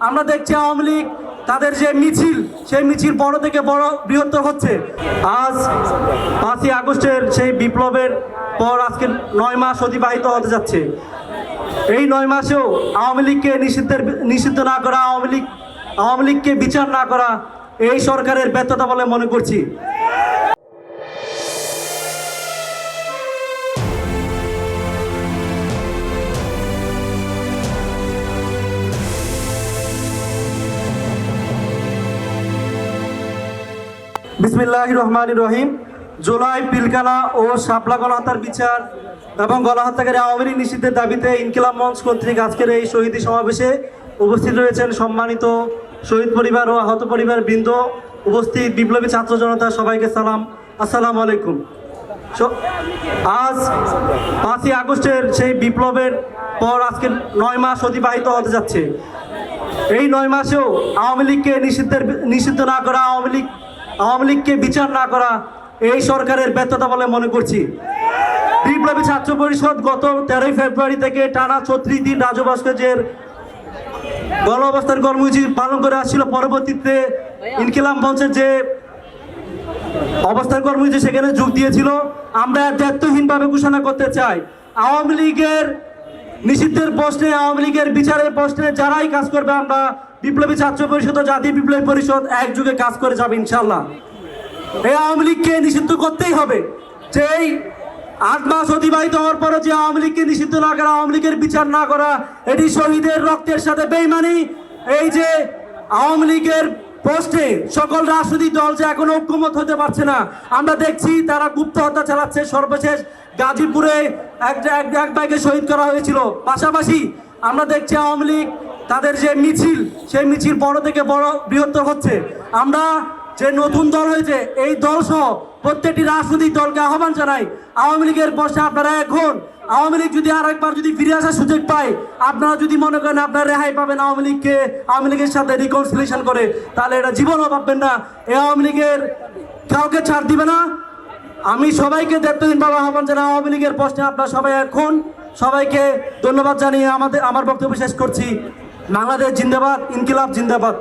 আমরা দেখছি আওয়ামী লীগ তাদের যে মিছিল, সেই মিছিল বড় থেকে বড় বৃহত্তর হচ্ছে। আজ 5ই আগস্টের সেই বিপ্লবের পর আজকে 9 মাস অতিবাহিত হতে যাচ্ছে। এই 9 মাসেও আওয়ামী লীগকে নিষিদ্ধ না করা, আওয়ামী লীগকে বিচার না করা এই সরকারের ব্যর্থতা বলে মনে করছি। বিসমিল্লাহির রহমানির রহিম। জুলাই পিলখানা ও শাপলা গণহত্যার বিচার এবং গণহত্যাকারী আওয়ামী লীগ নিষিদ্ধের দাবিতে ইনকিলাব মঞ্চ কর্তৃক আজকের এই শহীদ সমাবেশে উপস্থিত রয়েছেন সম্মানিত শহীদ পরিবার ও আহত পরিবার বৃন্দ, উপস্থিত বিপ্লবী ছাত্র জনতা, সবাইকে সালাম, আসসালামু আলাইকুম। আজ 5ই আগস্টের সেই বিপ্লবের পর আজকে 9 মাস অতিবাহিত হতে যাচ্ছে। এই 9 মাসেও আওয়ামী লীগকে নিষিদ্ধ না করা, আওয়ামী লীগকে বিচার না করা এই সরকারের ব্যর্থতা বলে মনে করছি। বিপ্লবী ছাত্র পরিষদ গত 13ই ফেব্রুয়ারি থেকে টানা 36 দিন রাজু ভাস্কর্যের গণ অবস্থান কর্মসূচি পালন করে আসছিল। পরবর্তীতে ইনকিলাব মঞ্চের যে অবস্থান কর্মসূচি সেখানে যোগ দিয়েছিল। আমরা দায়িত্বহীনভাবে ঘোষণা করতে চাই, আওয়ামী লীগের নিষিদ্ধের প্রশ্নে, আওয়ামী লীগের বিচারের প্রশ্নে যারাই কাজ করবে, আমরা বিপ্লবী ছাত্র পরিষদ ও জাতীয় বিপ্লবী পরিষদ একযোগে কাজ করে যাবে ইনশাল্লাহ। এই আওয়ামী লীগকে নিষিদ্ধ করতেই হবে। যেই 8 মাস অতিবাহিত হওয়ার পরে যে আওয়ামী লীগকে নিষিদ্ধ না করা, আওয়ামী লীগের বিচার না করা, এটি শহীদের রক্তের সাথে বেইমানি। এই যে আওয়ামী লীগের পোস্টে সকল রাজনৈতিক দল যে এখনো ঐক্যমত হতে পারছে না, আমরা দেখছি তারা গুপ্ত হত্যা চালাচ্ছে। সর্বশেষ গাজীপুরে এক ভাইকে শহীদ করা হয়েছিল। পাশাপাশি আমরা দেখছি আওয়ামী লীগ তাদের যে মিছিল, সেই মিছিল বড় থেকে বড় বৃহত্তর হচ্ছে। আমরা যে নতুন দল হয়েছে, এই দল সহ প্রত্যেকটি রাজনৈতিক দলকে আহ্বান জানাই, আওয়ামী লীগের বসে আপনারা এখন, আওয়ামী লীগ যদি আরেকবার যদি ফিরে আসার সুযোগ পায়, আপনারা যদি মনে করেন আপনারা রেহাই পাবেন আওয়ামী লীগের সাথে রিকনসিলিয়েশন করে, তাহলে এটা জীবনও পাবেন না। এই আওয়ামী লীগের কাউকে ছাড় দিবে না। আমি সবাইকে দায়িত্বহীনভাবে আহ্বান জানাই, আওয়ামী লীগের প্রশ্নে আপনারা সবাই এখন, সবাইকে ধন্যবাদ জানিয়ে আমার বক্তব্য শেষ করছি। বাংলাদেশ জিন্দাবাদ, ইনকিলাব জিন্দাবাদ।